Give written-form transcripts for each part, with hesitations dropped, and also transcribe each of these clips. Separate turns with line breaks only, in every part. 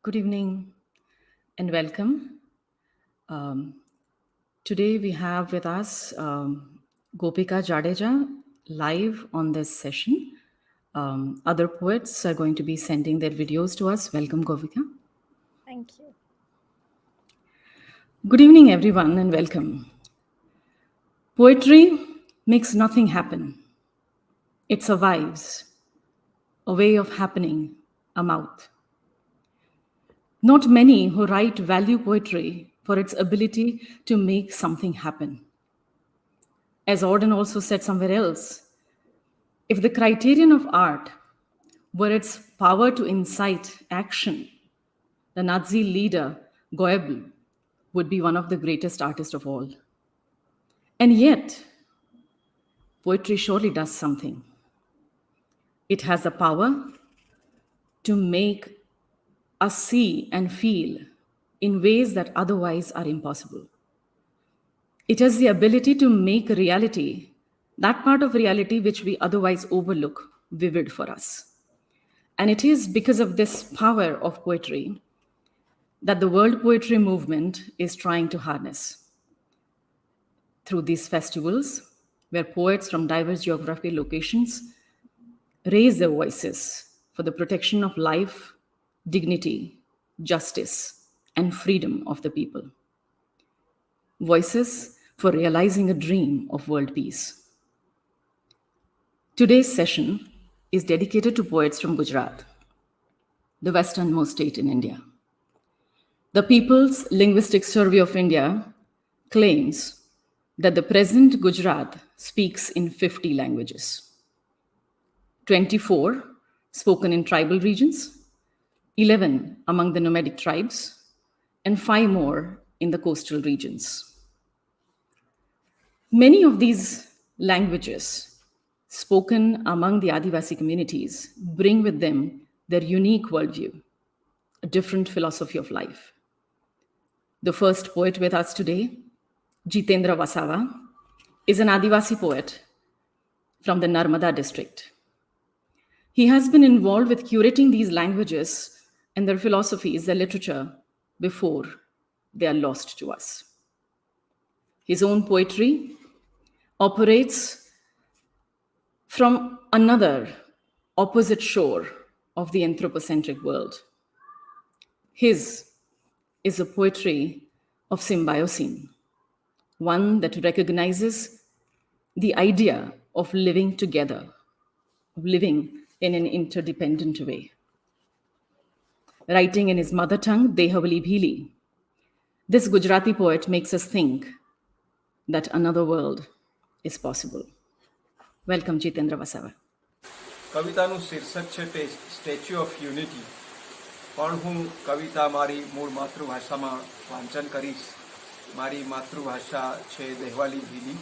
Good evening and welcome. Today we have with us Gopika Jadeja live on this session. Other poets are going to be sending their videos to us. Welcome, Gopika.
Thank you.
Good evening, everyone, and welcome. Poetry makes nothing happen. It survives, a way of happening, a mouth. Not many who write value poetry for its ability to make something happen. As Auden also said somewhere else, if the criterion of art were its power to incite action, the Nazi leader Goebbels would be one of the greatest artists of all. And yet, poetry surely does something. It has the power to make us see and feel in ways that otherwise are impossible. It has the ability to make reality, that part of reality which we otherwise overlook, vivid for us. And it is because of this power of poetry that the world poetry movement is trying to harness. Through these festivals, where poets from diverse geographical locations raise their voices for the protection of life, dignity, justice, and freedom of the people. Voices for realizing a dream of world peace. Today's session is dedicated to poets from Gujarat, the westernmost state in India. The People's Linguistic Survey of India claims that the present Gujarat speaks in 50 languages. 24 spoken in tribal regions, 11 among the nomadic tribes, and 5 more in the coastal regions. Many of these languages spoken among the Adivasi communities bring with them their unique worldview, a different philosophy of life. The first poet with us today, Jitendra Vasava, is an Adivasi poet from the Narmada district. He has been involved with curating these languages and their philosophies, their literature, before they are lost to us. His own poetry operates from another opposite shore of the anthropocentric world. His is a poetry of symbiosine, one that recognizes the idea of living together, of living in an interdependent way. Writing in his mother tongue, Dehavali Bhili, this Gujarati poet makes us think that another world is possible. Welcome, Jitendra Vasava.
કવિતાનું શીર્ષક છે તે statue of unity. પણ હું કવિતા મારી મૂળ માતૃભાષામાં વાંચન કરીશ. મારી માતૃભાષા છે દેહવાલી ભીલી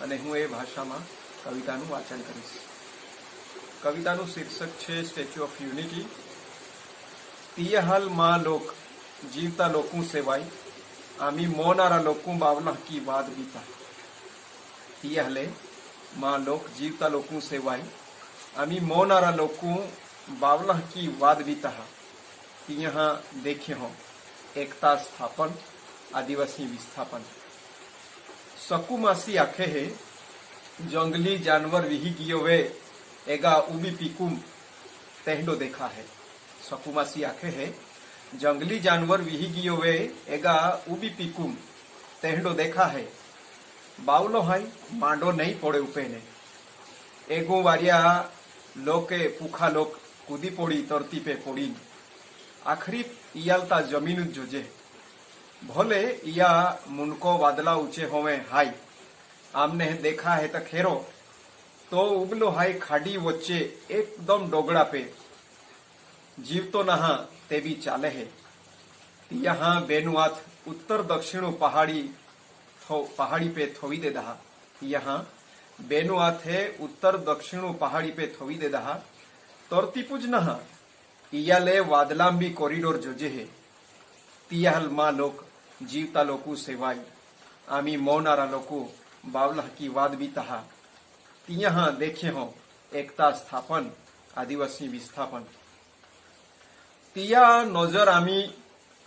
અને હું એ ભાષામાં કવિતાનું વાંચન કરીશ. કવિતાનું શીર્ષક છે સ્ટેચ્યુ ઓફ યુનિટી. તિયહાલ માં લોક જીવતા લોકું સેવાય આમી મોનારા લોકું બાવલા કી વાદ બીતા. તિયહલે માં લોક જીવતા લોકું સેવાય आमी मोनारा लोकू बावला की वाद बीता. यहाँ देखे हो एकता स्थापन आदिवासी विस्थापन. सकुमासी आखे है जंगली जानवर विही गियो वे एगा उबी पीकुम तेहडो देखा है. सकुमासी आखे है जंगली जानवर विही गियो वे एगा उबी पीकुम तेहडो देखा है. बावलो हाई मांडो नहीं पड़े उपे ने एगो वारिया लोके पुखा लोक कूदी पड़ी तरती पे पड़ी. आखरी इयालता जमीन जोजे भले इया मुनको वादला ऊंचे होवे हाय आमने देखा है तो खेरो तो उबलो हाय खाड़ी वच्चे एकदम डोगड़ा पे जीव तो नहा ते भी चाले है. यहाँ बेनुआथ उत्तर दक्षिण पहाड़ी पे थोवी दे दहा. यहाँ बेनु हाथे उत्तर दक्षिण पहाड़ी पे थोवी दे दहा. तरती पुज नहा इयाले वादलांबी कॉरिडोर जोजे है. तियाहल मां लोक जीवता लोकू सेवाई आमी मौनारा लोकू बावला की वाद बीता. तियहा देखे हो एकता स्थापन आदिवासी विस्थापन. तिया नजर आमी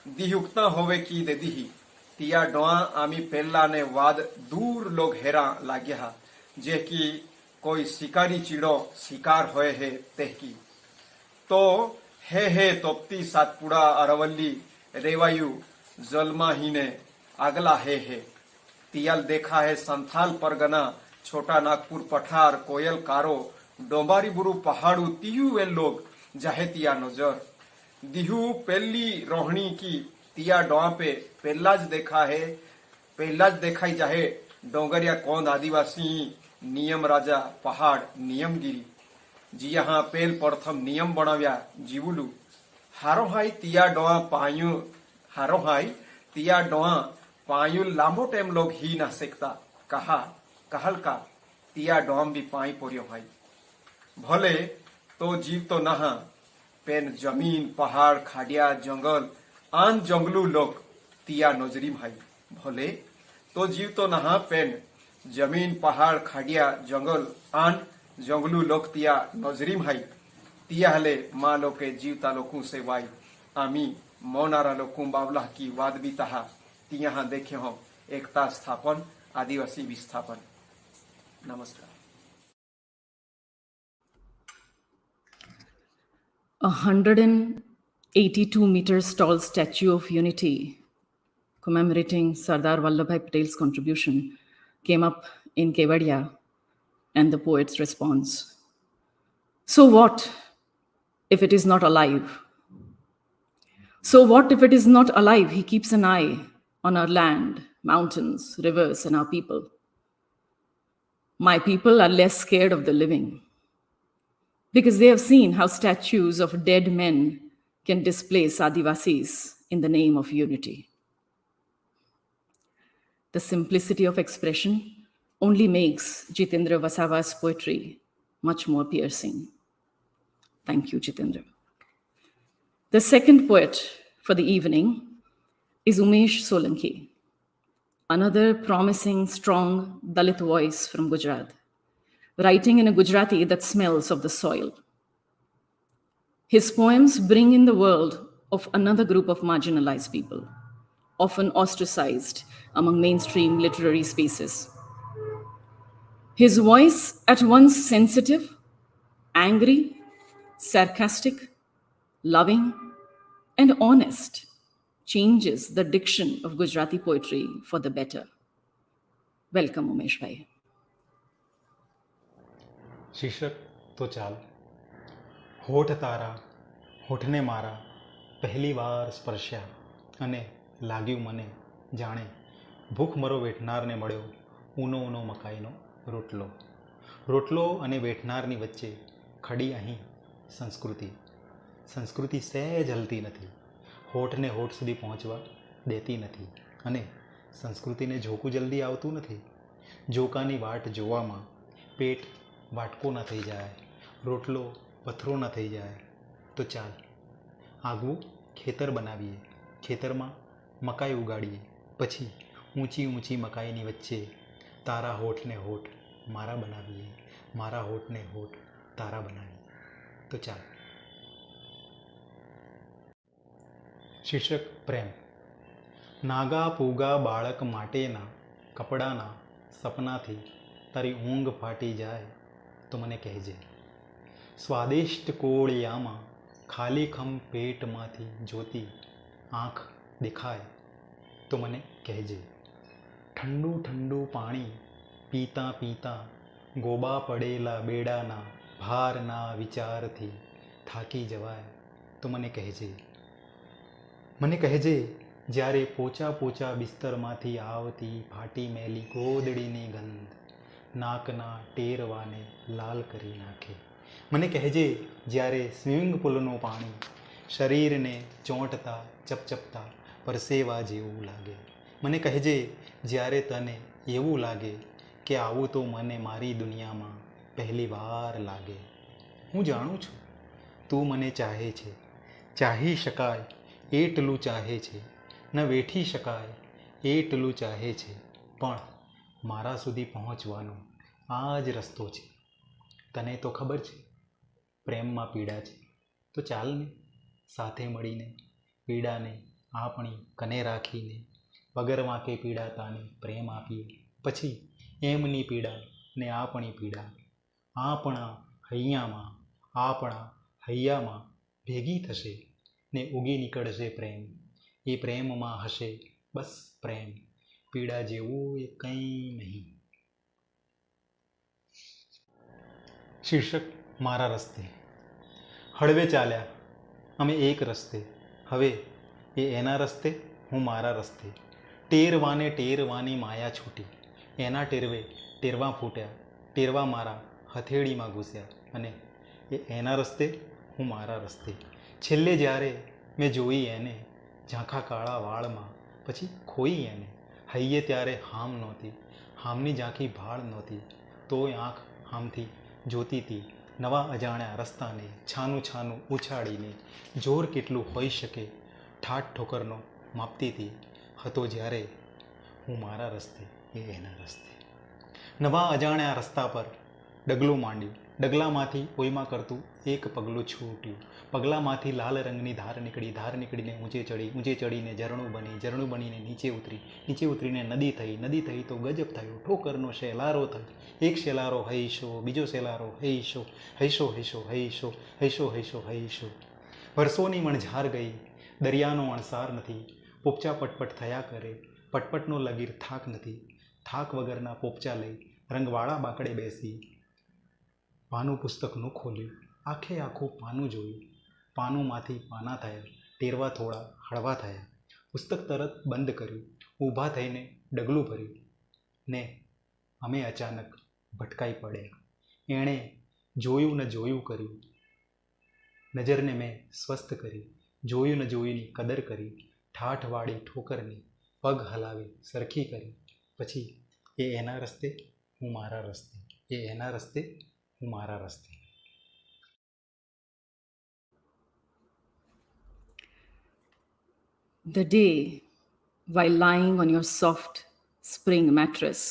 दिहुक्ता होवे की दे दीही तिया डोआ आमी पेला ने वाद दूर लोग हेरा लाग्या जे की कोई शिकारी चीड़ो शिकार होए है तेहकी तो हे तोपती सातपुड़ा अरवल्ली रेवायु जलमा ही ने आगला है तियाल देखा है संथाल परगना छोटा नागपुर पठार कोयल कारो डोंबारी बुरु पहाड़ू तियु वे लोग जाहे तिया नजर दिहु पहली रोहणी की तिया डोआ पे पहला ज देखाई जाहे डोंगरिया कौंद आदिवासी नियम राजा पहाड़ नियमगिरी जी यहाँ पेल प्रथम नियम बनाव्या जीवुलू हारो हाई तिया डोआ पायु लांबो टेम लोग ही ना सेकता कहल का तिया डोम भी पाई पोरियो हाई भले तो जीव तो नहा पेन जमीन पहाड़ खाडिया जंगल आन जंगलू लोग तिया नजरी भाई भले तो जीव तो नहा पेन जमीन पहाड़ खाडिया जंगल आन जंगलू लोग तिया नजरी भाई तिया हले माँ लोके जीवता लोकू से वाई आमी मौनारा लोकू बावला की वाद भी तहा तिया देखे हो एकता स्थापन आदिवासी विस्थापन। नमस्कार।
182 meters tall statue of unity commemorating Sardar Vallabhbhai Patel's contribution came up in Kevadia, and the poet's response: so what if it is not alive? So what if it is not alive? He keeps an eye on our land, mountains, rivers, and our people. My people are less scared of the living because they have seen how statues of dead men can displace Adivasis in the name of unity. The simplicity of expression only makes Jitendra Vasava's poetry much more piercing. Thank you, Jitendra. The second poet for the evening is Umesh Solanki, another promising, strong Dalit voice from Gujarat, writing in a Gujarati that smells of the soil. His poems bring in the world of another group of marginalized people, often ostracized among mainstream literary spaces. His voice, at once sensitive, angry, sarcastic, loving, and honest, changes the diction of Gujarati poetry for the better. Welcome, Umesh Bhai.
શીર્ષક તો ચાલ. હોઠ તારા હોઠને મારા પહેલી વાર સ્પર્શ્યા અને લાગ્યું મને જાણે ભૂખમરો વેઠનારને મળ્યો ઊનો ઊનો મકાઈનો રોટલો. રોટલો અને વેઠનારની વચ્ચે ખડી અહીં સંસ્કૃતિ સહેજ હલતી નથી, હોઠને હોઠ સુધી પહોંચવા દેતી નથી અને સંસ્કૃતિને ઝોકું જલ્દી આવતું નથી. ઝોકાની વાટ જોવામાં પેટ વાટકો ન થઈ જાય, રોટલો પથરો ન થઈ જાય. તો ચાલ આગવું ખેતર બનાવીએ, ખેતરમાં મકાઈ ઉગાડીએ, પછી ઊંચી ઊંચી મકાઈની વચ્ચે તારા હોઠને હોઠ મારા બનાવીએ, મારા હોઠને હોઠ તારા બનાવીએ. તો ચાલ. શીર્ષક પ્રેમ. નાગા પૂગા બાળક માટેના કપડાના સપનાથી તારી ઊંઘ ફાટી જાય તો મને કહેજે. સ્વાદિષ્ટ કોળિયામાં ખાલીખમ પેટમાંથી જોતી આંખ દેખાય તો મને કહેજે. ઠંડુ ઠંડુ પાણી પીતા પીતા ગોબા પડેલા બેડાના ભારના વિચારથી થાકી જવાય તો મને કહેજે. મને કહેજે જ્યારે પોચા પોચા બિસ્તરમાંથી આવતી ફાટી મેલી ગોદડીની ગંધ નાકના ટેરવાને લાલ કરી નાખે. મને કહેજે જ્યારે સ્વિમિંગ પુલનું પાણી શરીરને ચોંટતા ચપચપતા પરસેવા જેવું લાગે. મને કહેજે જ્યારે તને એવું લાગે કે આવું તો મને મારી દુનિયામાં પહેલી વાર લાગે. હું જાણું છું તું મને ચાહે છે, ચાહી શકાય એટલું ચાહે છે, ન વેઠી શકાય એટલું ચાહે છે, પણ મારા સુધી પહોંચવાનો આ જ રસ્તો છે. તને તો ખબર છે પ્રેમમાં પીડા છે, તો ચાલ ને સાથે મળીને પીડાને આપણી કને રાખીને વગર વાંકે પીડાતાને પ્રેમ આપીએ. પછી એમની પીડા ને આપણી પીડા આપણા હૈયામાં ભેગી થશે ને ઉગી નીકળશે પ્રેમ. એ પ્રેમમાં હશે બસ પ્રેમ, પીડા જેવું એ કંઈ નહીં. શીર્ષક મારા રસ્તે. હળવે ચાલ્યા અમે એક રસ્તે, હવે એ એના રસ્તે, હું મારા રસ્તે. ટેરવાની માયા છૂટી, એના ટેરવા ફૂટ્યા, ટેરવા મારા હથેળીમાં ઘૂસ્યા. અને એ એના રસ્તે, હું મારા રસ્તે. છેલ્લે જ્યારે મેં જોઈ એને ઝાંખા કાળા વાળમાં, પછી ખોઈ એને હૈયે ત્યારે હામ નહોતી, હામની ઝાંખી ભાળ નહોતી, તોય આંખ હામથી જોતી હતી નવા અજાણ્યા રસ્તાને છાનું ઉછાળીને. જોર કેટલું હોઈ શકે ઠાઠ ઠોકરનો માપતી હતી. હતો જ્યારે હું મારા રસ્તે, એ એના રસ્તે. નવા અજાણ્યા રસ્તા પર ડગલું માંડ્યું, ડગલામાંથી ઓયમાં કરતું એક પગલું છૂટ્યું. પગલામાંથી લાલ રંગની ધાર નીકળીને ઊંચે ચડીને ઝરણું બનીને નીચે ઉતરીને નદી થઈ તો ગજબ થયો. ઠોકરનો શેલારો થયો. એક શેલારો હૈશો, બીજો શેલારો હૈશો. વર્ષોની મણઝાર ગઈ, દરિયાનો અણસાર નથી. પોપચા પટપટ થયા કરે, પટપટનો લગીર થાક નથી. થાક વગરના પોપચા લઈ રંગવાળા બાકડે બેસી પાનું પુસ્તકનું ખોલ્યું, આખું પાનું જોયું. પાનુંમાંથી પાના થયા, ટેરવા થોડા હળવા થયા. પુસ્તક તરત બંધ કર્યું, ઊભા થઈને ડગલું ભર્યું ને અમે અચાનક ભટકાઈ પડ્યા. એણે જોયું ન જોયું કર્યું, નજરને મેં સ્વસ્થ કરી. જોયું ન જોયુંની કદર કરી, ઠાઠવાળી ઠોકરની પગ હલાવી સરખી કરી. પછી એ એના રસ્તે, હું મારા રસ્તે. એ એના રસ્તે, હું મારા રસ્તે.
The day, while lying on your soft spring mattress,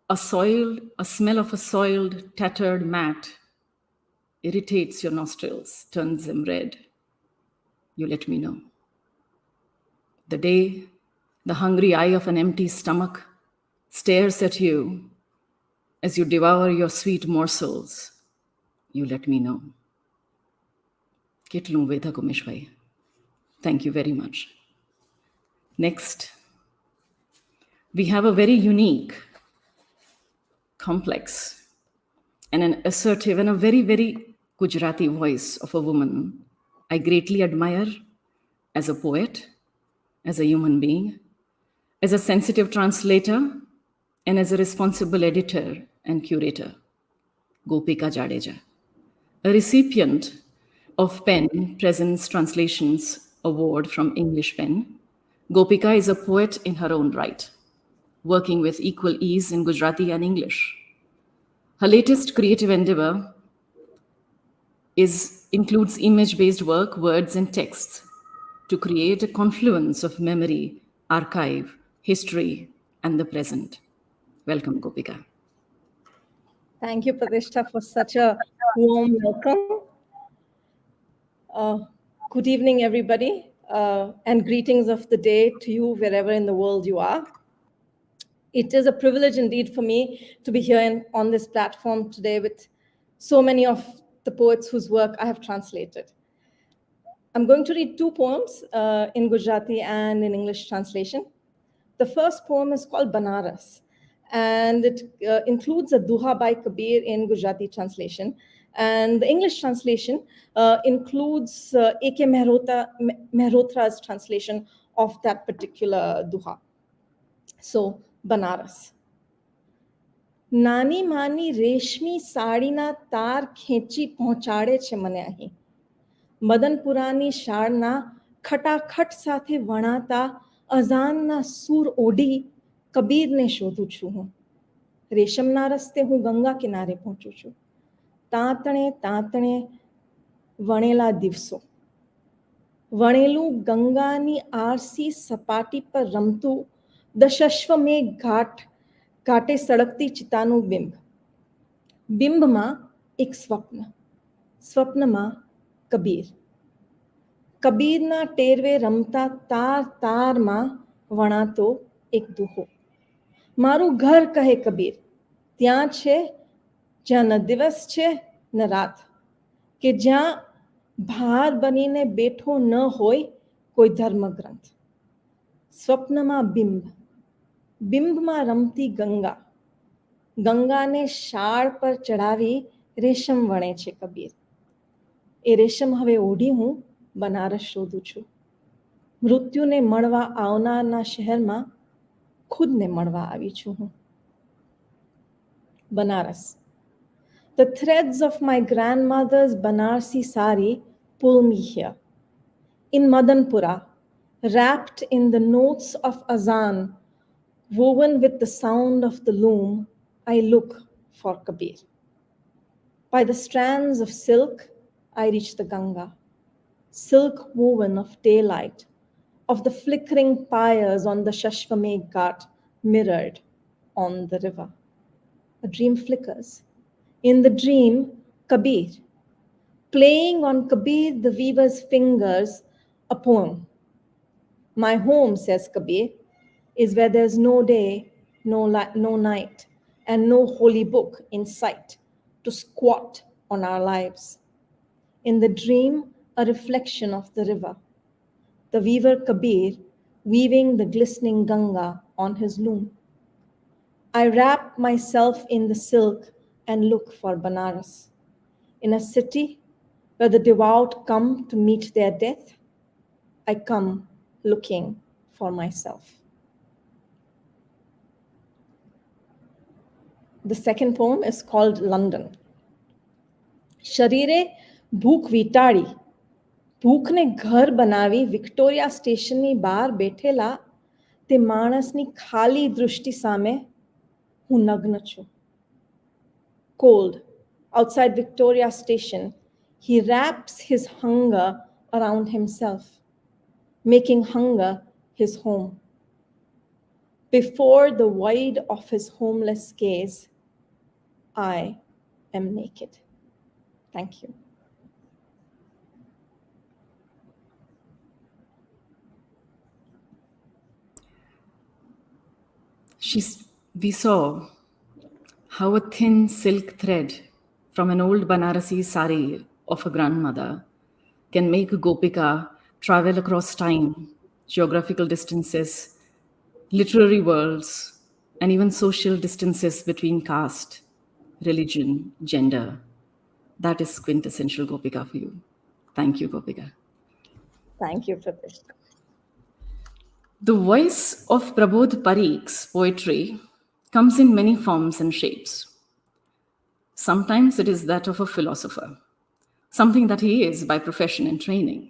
a smell of a soiled, tattered mat irritates your nostrils, turns them red. You let me know. The day the hungry eye of an empty stomach stares at you as you devour your sweet morsels, you let me know. Ketlu Veda Kumeshbhai. Thank you very much. Next, we have a very unique, complex, and an assertive and a very, very Gujarati voice of a woman I greatly admire as a poet, as a human being, as a sensitive translator, and as a responsible editor and curator, Gopika Jadeja. A recipient of Pen Presence Translations Award from English Pen, Gopika is a poet in her own right, working with equal ease in Gujarati and English. Her latest creative endeavor includes image-based work, words, and texts to create a confluence of memory, archive, history, and the present. Welcome, Gopika.
Thank you, Pratishtha, for such a warm welcome. Good evening, everybody, and greetings of the day to you wherever in the world you are. It is a privilege indeed for me to be here on this platform today with so many of the poets whose work I have translated. I'm going to read two poems in Gujarati and in English translation. The first poem is called Banaras, and it includes a Duha by Kabir in Gujarati translation. And the English translation includes A.K. Mehrotra's translation of that particular Duha. So, Banaras. નાની માની રેશમી સાડીના તાર ખેંચી પહોંચાડે છે મને અહીં. મદનપુરાની શાળના ખટાખટ સાથે વણાતા અઝાનના સૂર ઓઢી કબીરને શોધું છું હું. રેશમના રસ્તે હું ગંગા કિનારે પહોંચું છું. તાંતણે તાંતણે વણેલા દિવસો, વણેલું ગંગાની આરસી સપાટી પર રમતું દશાશ્વમેઘ ઘાટે સળગતી ચિતાનું બિંબ. બિંબમાં એક સ્વપ્ન, સ્વપ્નમાં કબીર. કબીરના ટેરવે રમતા તાર તારમાં વણાતો એક દુહો. મારું ઘર કહે કબીર ત્યાં છે જ્યાં ન દિવસ છે ન રાત, કે જ્યાં ભાર બનીને બેઠો ન હોય કોઈ ધર્મગ્રંથ. સ્વપ્નમાં બિંબ, બિંબમાં રમતી ગંગા, ગંગાને શાળ પર ચડાવી રેશમ વણે છે કબીર. એ રેશમ હવે ઓઢી હું બનારસ શોધું છું. મૃત્યુને મળવા આવનારના શહેરમાં ખુદને મળવા આવી છું હું. Banaras. The threads of my grandmother's Banarsi sari pull me here. In Madanpura, wrapped in the notes of azan, woven with the sound of the loom, I look for Kabir. By the strands of silk, I reach the Ganga, silk woven of daylight, of the flickering pyres on the Shashvamegh Ghat mirrored on the river. A dream flickers. In the dream, Kabir, playing on Kabir the weaver's fingers, a poem. My home, says Kabir, is where there's no day, no night, and no holy book in sight to squat on our lives. In the dream, a reflection of the river. The weaver Kabir weaving the glistening Ganga on his loom. I wrap myself in the silk and look for Banaras. In a city where the devout come to meet their death, I come looking for myself. The second poem is called London. શરીરે ભૂખ વીટાળી, ભૂખને ઘર બનાવી Victoria સ્ટેશનની બહાર બેઠેલા તે માણસની ખાલી દૃષ્ટિ સામે હું નગ્ન છું. Cold, outside Victoria Station, he wraps his hunger around himself, making hunger his home. Before the void of his homeless gaze, I am naked. Thank you.
We saw how a thin silk thread from an old Banarasi sari of a grandmother can make Gopika travel across time, geographical distances, literary worlds, and even social distances between caste, religion, gender. That is quintessential Gopika for you. Thank you, Gopika.
Thank you, Pratishtha.
The voice of Prabodh Parikh's poetry comes in many forms and shapes. Sometimes it is that of a philosopher, something that he is by profession and training.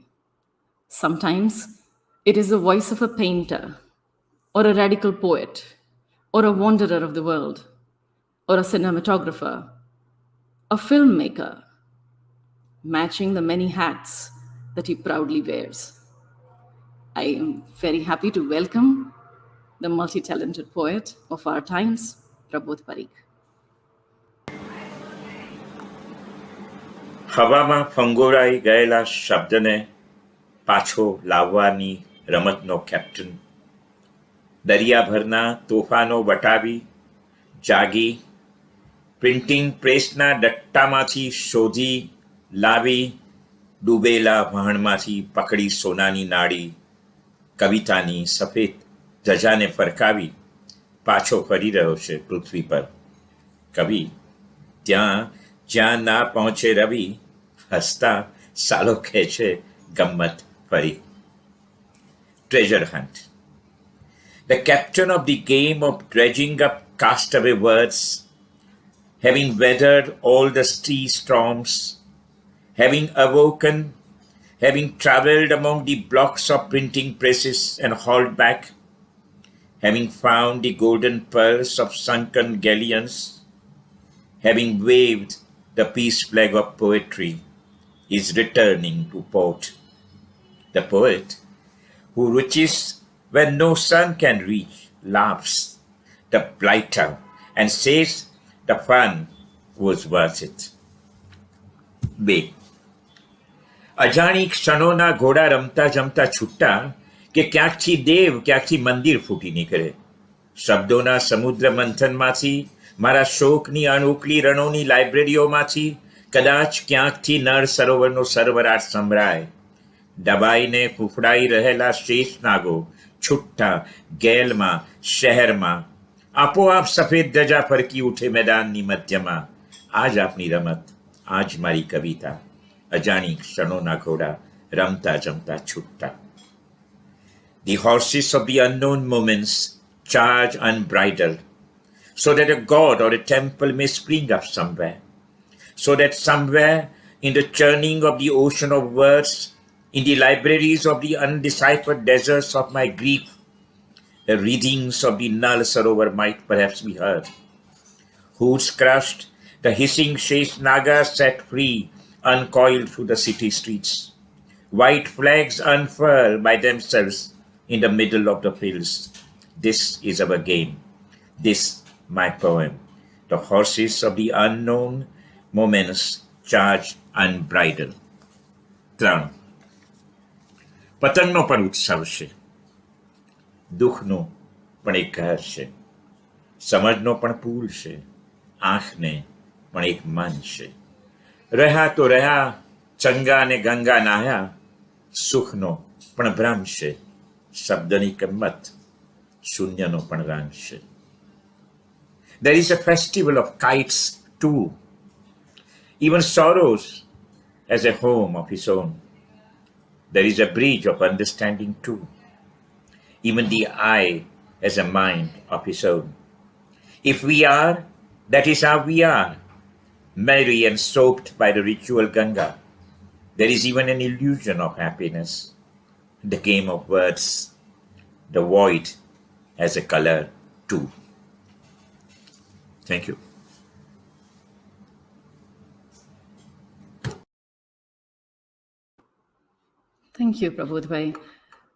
Sometimes it is the voice of a painter, or a radical poet, or a wanderer of the world, or a cinematographer, a filmmaker, matching the many hats that he proudly wears. I am very happy to welcome the multi-talented poet of our times, Prabodh Parikh.
હવામાં ફંગોળાઈ ગયેલા શબ્દને પાછો લાવવાની રમતનો captain, દરિયાભરના તોફાનો વટાવી જાગી printing પ્રેસના ડટ્ટામાંથી શોધી લાવી ડૂબેલા વહાણમાંથી પકડી સોનાની નાડી, કવિતાની સફેદ ધજાને ફરકાવી પાછો ફરી રહ્યો છે પૃથ્વી પર. કવિ ત્યાં જ્યાં ના પહોંચે રવિ, હસતા સાલો ખેંચે ગમ્મત ફરી. Treasure hunt. The captain of the game of dredging up castaway words, having weathered all the sea storms, having awoken, having travelled among the blocks of printing presses and hauled back, having found the golden pearls of sunken galleons, having waved the peace flag of poetry, is returning to port. The poet, who reaches where no sun can reach, laughs the blighter and says the fun was worth it. B. અજાણી ક્ષણોના ઘોડા રમતા જમતા છૂટા કે ક્યાંકથી દેવ ક્યાંકથી મંદિર ફૂટી નીકળે. શબ્દોના સમુદ્ર મંથનમાંથી, મારા શોકની અણઉકલી રણોની લાઇબ્રેરીઓમાંથી કદાચ ક્યાંકથી નળ સરોવરનો સરવરાટ સંભળાય. દબાઈને ફૂફડાઈ રહેલા શેષ નાગો છૂટા ગેલમાં, શહેરમાં આપોઆપ સફેદ ધજા ફરકી ઉઠે મેદાનની મધ્યમાં. આ જ આપણી રમત, આ જ મારી કવિતા. અજાણી ક્ષણોના ઘોડા રમતા જમતા છૂટા. The horses of the unknown moments charge unbridled, so that a god or a temple may spring up somewhere, so that somewhere in the churning of the ocean of words, in the libraries of the undeciphered deserts of my grief, the readings of the Nal Sarovar might perhaps be heard. Hoods crushed, the hissing Shesh Naga set free, uncoiled through the city streets. White flags unfurl by themselves in the middle of the fields. This is our game. This my poem. The horses of the unknown moments charge unbridled. 3. પતંગનો પણ ઉત્સવ છે, દુઃખનો પણ એક ઘર છે, સમજનો પણ પુલ છે, આંખને પણ એક મન છે. રહ્યા તો રહ્યા ચંગા અને ગંગા નાહ્યા, સુખનો પણ ભ્રમ છે, શબ્દની કિંમત શૂન્યનો પણ રંગ છે. There is a festival of kites too. Even sorrows has a home of its own. There is a bridge of understanding too. Even the eye has a mind of its own. If we are, that is how we are, merry and soaked by the ritual Ganga. There is even an illusion of happiness. The game of words, the void has a color too. Thank you.
Thank you, Prabodh Bhai,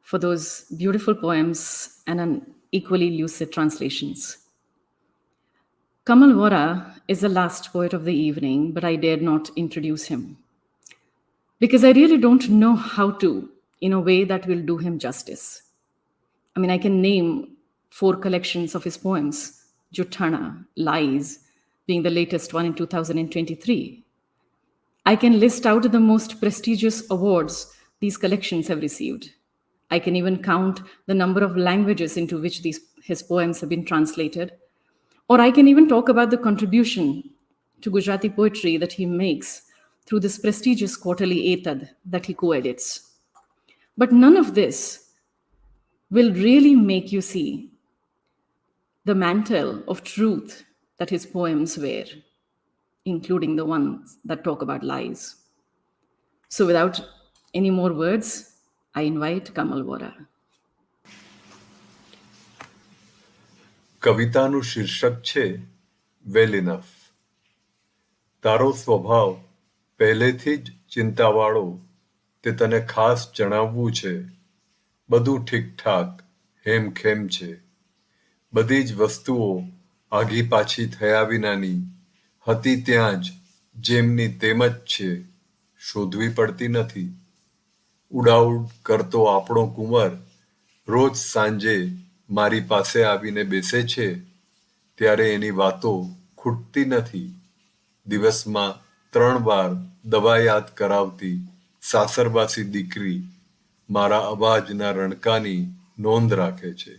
for those beautiful poems and an equally lucid translations. Kamal Vora is the last poet of the evening, but I dared not introduce him because I really don't know how to in a way that will do him justice. I mean, I can name 4 collections of his poems, Jutthana, Lies, being the latest one in 2023. I can list out the most prestigious awards these collections have received. I can even count the number of languages into which his poems have been translated. Or I can even talk about the contribution to Gujarati poetry that he makes through this prestigious quarterly Etad that he co-edits. But none of this will really make you see the mantle of truth that his poems wear, including the ones that talk about lies. So without any more words, I invite Kamal Vora.
કવિતાનું શીર્ષક છે વેલ enough. તારો સ્વભાવ પહેલેથી જ ચિંતાવાળો, તે તને ખાસ જણાવવું છે. બધું ઠીકઠાક હેમખેમ છે. બધી જ વસ્તુઓ આઘી પાછી થયા વિનાની હતી ત્યાં જ જેમની તેમ જ છે, શોધવી પડતી નથી. ઉડાઉડ કરતો આપણો કુંવર રોજ સાંજે મારી પાસે આવીને બેસે છે, ત્યારે એની વાતો ખૂટતી નથી. દિવસમાં 3 વાર દવા યાદ કરાવતી સાસરવાસી દીકરી મારા અવાજના રણકાની નોંધ રાખે છે.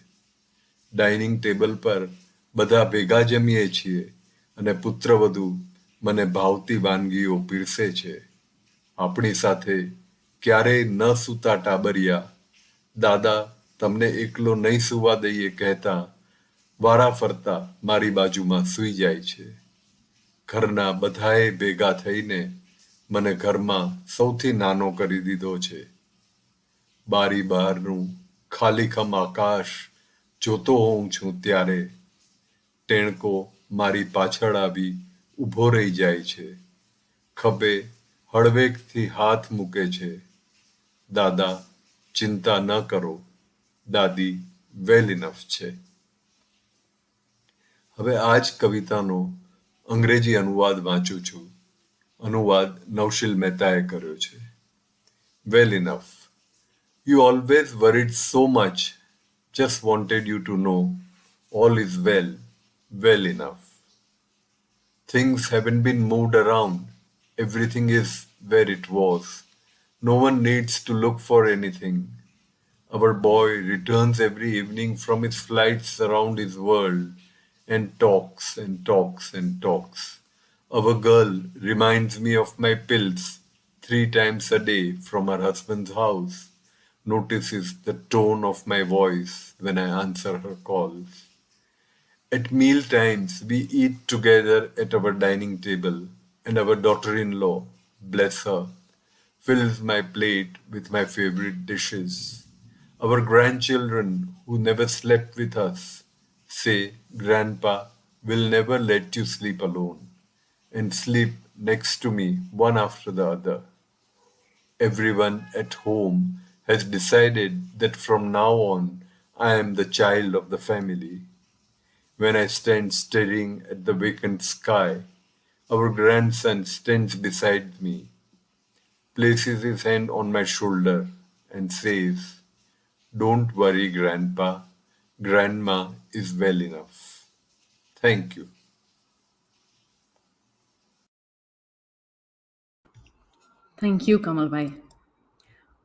ડાઇનિંગ ટેબલ પર બધા ભેગા જમીએ છીએ અને પુત્રવધુ મને ભાવતી વાનગીઓ પીરસે છે. આપણી સાથે ક્યારેય ન સૂતા ટાબરિયા દાદા તમને એકલો નહીં સુવા દઈએ કહેતા વારા ફરતા મારી બાજુમાં સૂઈ જાય છે. ઘરના બધાએ ભેગા થઈને મને ઘરમાં સૌથી નાનો કરી દીધો છે. બારી બહારનું ખાલીખમ આકાશ જોતો હોઉં છું ત્યારે ટેણકો મારી પાછળ આવી ઊભો રહી જાય છે. ખભે હળવેકથી હાથ મૂકે છે. દાદા ચિંતા ન કરો, દાદી વેલ ઇનફ છે. હવે આ જ કવિતાનો અંગ્રેજી અનુવાદ વાંચું છું. અનુવાદ નવશીલ મહેતાએ કર્યો છે. well enough. You always worried so much, just wanted you to know all is well, well enough. Things haven't been moved around. Everything is where it was. No one needs to look for anything. Our boy returns every evening from his flights around his world and talks and talks and talks. Our girl reminds me of my pills 3 times a day from her husband's house, notices the tone of my voice when I answer her calls. At meal times, we eat together at our dining table, and our daughter-in-law, bless her, fills my plate with my favorite dishes. Our grandchildren, who never slept with us, say, Grandpa will never let you sleep alone, and sleep next to me one after the other. Everyone at home has decided that from now on I am the child of the family. When I stand staring at the vacant sky, our grandson stands beside me, places his hand on my shoulder, and says, Don't worry, Grandpa. Grandma is well enough. Thank you.
Thank you, Kamal Bhai.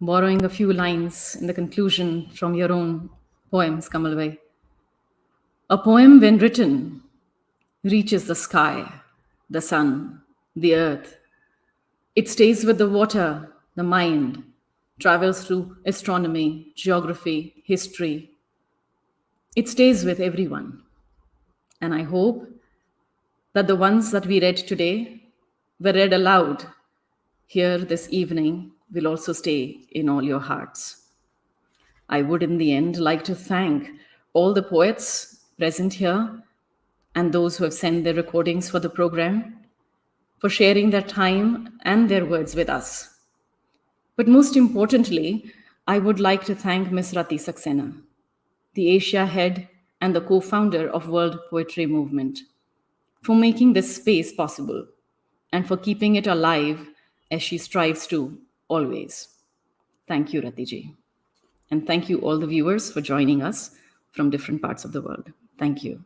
Borrowing a few lines in the conclusion from your own poems, Kamal Bhai. A poem, when written, reaches the sky, the sun, the earth. It stays with the water, the mind, travels through astronomy, geography, history. It stays with everyone. And I hope that the ones that we read today were read aloud here this evening will also stay in all your hearts. I would, in the end, like to thank all the poets present here and those who have sent their recordings for the program for sharing their time and their words with us. But most importantly, I would like to thank Ms. Rati Saxena, the Asia head and the co-founder of World Poetry Movement, for making this space possible and for keeping it alive as she strives to always. Thank you, Ratiji. And thank you all the viewers for joining us from different parts of the world. Thank you.